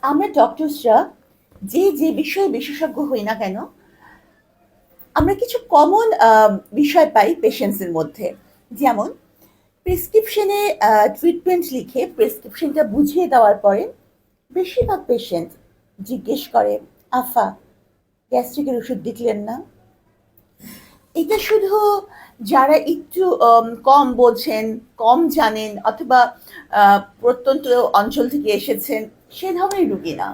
আমরা ডক্টরসরা যে যে বিষয়ে বিশেষজ্ঞ হই না কেন, আমরা কিছু কমন বিষয় পাই পেশেন্টসের মধ্যে। যেমন প্রেসক্রিপশনে ট্রিটমেন্ট লিখে প্রেসক্রিপশনটা বুঝিয়ে দেওয়ার পরে বেশিরভাগ পেশেন্ট জিজ্ঞেস করে, আফা, গ্যাস্ট্রিকের ওষুধ লিখলেন না? এটা শুধু যারা একটু কম বোঝেন, কম জানেন অথবা প্রত্যন্ত অঞ্চল থেকে এসেছেন সে ধরনের রুগী না।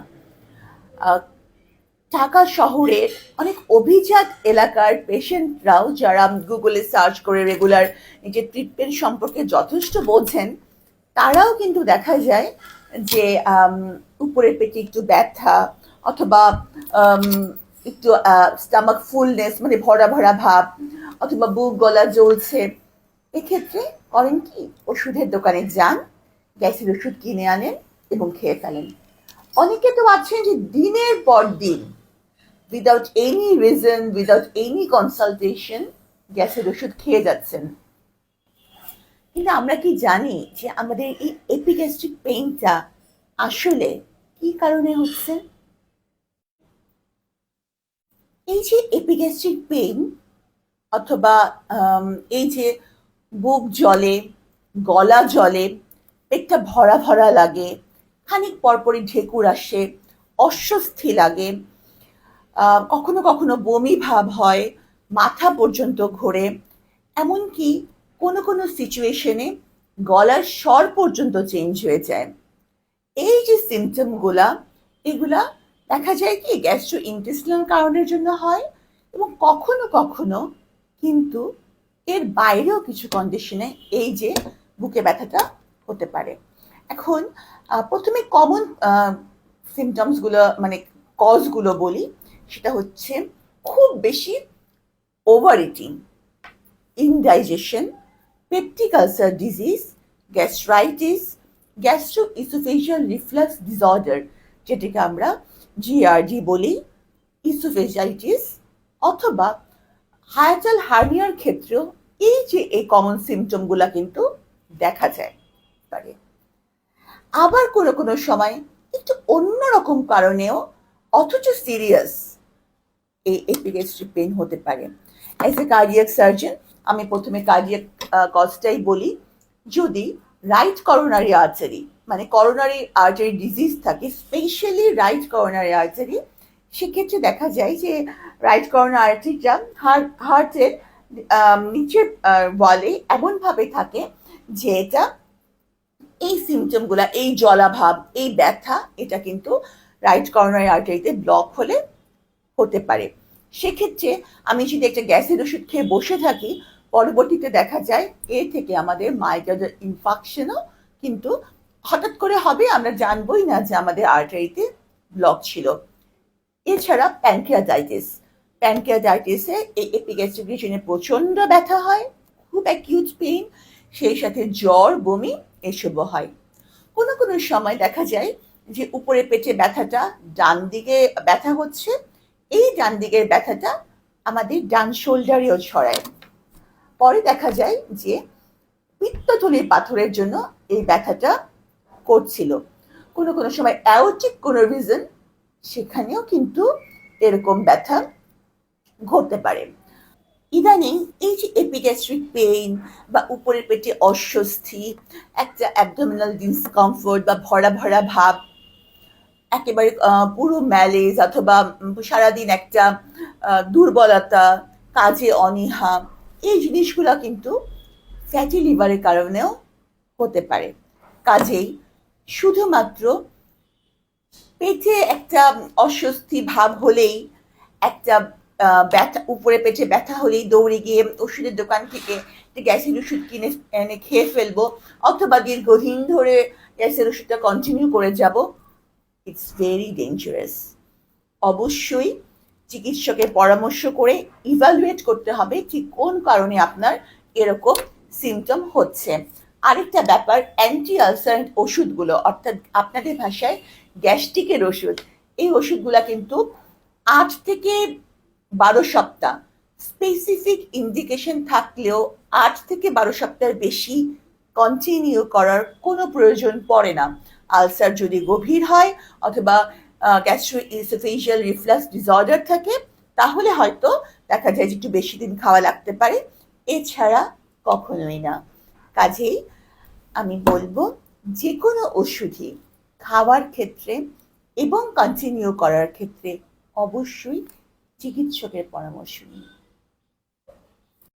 আহ, ঢাকা শহরের অনেক অভিজাত এলাকার পেশেন্টরাও যারা গুগলে সার্চ করে রেগুলার নিজের ট্রিটমেন্ট সম্পর্কে যথেষ্ট বোঝেন, তারাও কিন্তু দেখা যায় যে উপরের পেটে একটু ব্যথা অথবা আম, একটু স্টামাক ফুলনেস মানে ভরা ভরা ভাব অথবা বুক গলা জ্বলছে, এক্ষেত্রে করেন কি, ওষুধের দোকানে যান, গ্যাসের ওষুধ কিনে আনেন এবং খেয়ে ফেলেন। অনেকে তো আছেন যে দিনের পর দিন without any reason, without any consultation গ্যাসের ওষুধ খেয়ে যাচ্ছেন। কিন্তু আমরা কি জানি যে আমাদের এই এপিগ্যাস্ট্রিক পেইনটা আসলে কি কারণে হচ্ছে? এই যে এপিগ্যাস্ট্রিক পেইন অথবা এই যে বুক জ্বলে, গলা জ্বলে, পেটটা ভরা ভরা লাগে, খানিক পরপরই ঢেকুর আসে, অস্বস্তি লাগে, কখনো কখনো বমি ভাব হয়, মাথা পর্যন্ত ঘোরে, এমনকি কোনো কোনো সিচুয়েশনে গলার স্বর পর্যন্ত চেঞ্জ হয়ে যায়। এই যে সিমটমগুলা, এগুলা দেখা যায় কি গ্যাস্ট্রো ইন্টেস্টিনাল কারণের জন্য হয়, এবং কখনো কখনো কিন্তু এর বাইরেও কিছু কন্ডিশনে এই যে বুকে ব্যথাটা হতে পারে। এখন প্রথমে কমন সিমটমসগুলো মানে কজগুলো বলি। সেটা হচ্ছে খুব বেশি over eating, indigestion, peptic ulcer disease, gastritis, gastroesophageal reflux disorder, যেটাকে আমরা জিআরডি বলি, ইসোফেজাইটিস, অথবা হায়াটাল হার্নিয়ার ক্ষেত্রেও এই যে এই কমন সিমটমগুলা কিন্তু দেখা যায় পারে। আবার কোনো কোনো সময় একটু অন্যরকম কারণেও অথচ সিরিয়াস এই এপিগ্যাস্ট্রিক পেইন হতে পারে। অ্যাজ এ কার্ডিয়াক সার্জন আমি প্রথমে কার্ডিয়াক কজটাই বলি। যদি রাইট করোনারি আর্টারি মানে করোনারি আর্টারি ডিজিজ থাকে, স্পেশালি রাইট করোনারি আর্টারি, সেক্ষেত্রে দেখা যায় যে রাইট করোনারি আর্টারিটা হার্টের নিচের ওয়ালে এমনভাবে থাকে যে এটা এই সিমটমগুলা, এই জলাভাব, এই ব্যথা, এটা কিন্তু রাইট করোনারি আর্টারিতে ব্লক হলে হতে পারে। সেক্ষেত্রে আমি যদি একটা গ্যাসের ওষুধ খেয়ে বসে থাকি, পরবর্তীতে দেখা যায় এর থেকে আমাদের মাইগ্রেন ইনফেকশনও কিন্তু হঠাৎ করে হবে, আমরা জানবোই না যে আমাদের আর্টারিতে ব্লক ছিল। এছাড়া প্যানক্রিয়াটাইটিস, প্যানক্রিয়াটাইটিসে এই এপিগ্যাস্ট্রিক রিজনে প্রচন্ড ব্যথা হয়, খুব অ্যাকিউট পেইন, সেই সাথে জ্বর, বমি এসবও হয়। কোনো কোনো সময় দেখা যায় যে উপরে পেটে ব্যথাটা ডান দিকে ব্যথা হচ্ছে, এই ডান দিকের ব্যথাটা আমাদের ডান শোল্ডারেও ছড়ায়। পরে দেখা যায় যে পিত্তথলির পাথরের জন্য এই ব্যথাটা করছিল। কোনো কোনো সময় অ্যাওটিক কোনো রিজন, সেখানেও কিন্তু এরকম ব্যথা ঘটতে পারে। ইদানিং এই যে এপিগ্যাস্ট্রিক পেইন বা উপরের পেটে অস্বস্তি, একটা অ্যাবডোমিনাল ডিসকমফোর্ট বা ভরা ভরা ভাব, একেবারে পুরো ম্যালেজ অথবা সারাদিন একটা দুর্বলতা, কাজে অনীহা, এই জিনিসগুলো কিন্তু ফ্যাটি লিভারের কারণেও হতে পারে। কাজেই শুধুমাত্র পেটে একটা অস্বস্তি ভাব হলেই, একটা ব্যথা, উপরে পেটে ব্যথা হলেই দৌড়ে গিয়ে ওষুধের দোকান থেকে একটা গ্যাসের ওষুধ কিনে এনে খেয়ে ফেলবো, অথবা দীর্ঘদিন ধরে গ্যাসের ওষুধটা কন্টিনিউ করে যাব, ইটস ভেরি ডেঞ্জারাস। অবশ্যই চিকিৎসকের পরামর্শ করে ইভালুয়েট করতে হবে ঠিক কোন কারণে আপনার এরকম সিমটম হচ্ছে। আরেকটা ব্যাপার, অ্যান্টি আলসারেন্ট ওষুধগুলো, অর্থাৎ আপনাদের ভাষায় গ্যাস্ট্রিকের ওষুধ, এই ওষুধগুলা কিন্তু 8 থেকে 12 সপ্তাহ, স্পেসিফিক ইন্ডিকেশন থাকলেও 8 থেকে 12 সপ্তাহের বেশি কন্টিনিউ করার কোনো প্রয়োজন পড়ে না। আলসার যদি গভীর হয় অথবা গ্যাস্ট্রোইসোফেজিয়াল রিফ্লাক্স ডিসঅর্ডার থাকে, তাহলে হয়তো দেখা যায় যে একটু বেশি দিন খাওয়া লাগতে পারে, এছাড়া কখনোই না। কাজেই আমি বলবো যে কোনো ওষুধই খাওয়ার ক্ষেত্রে এবং কন্টিনিউ করার ক্ষেত্রে অবশ্যই চিকিৎসকের পরামর্শ নিন।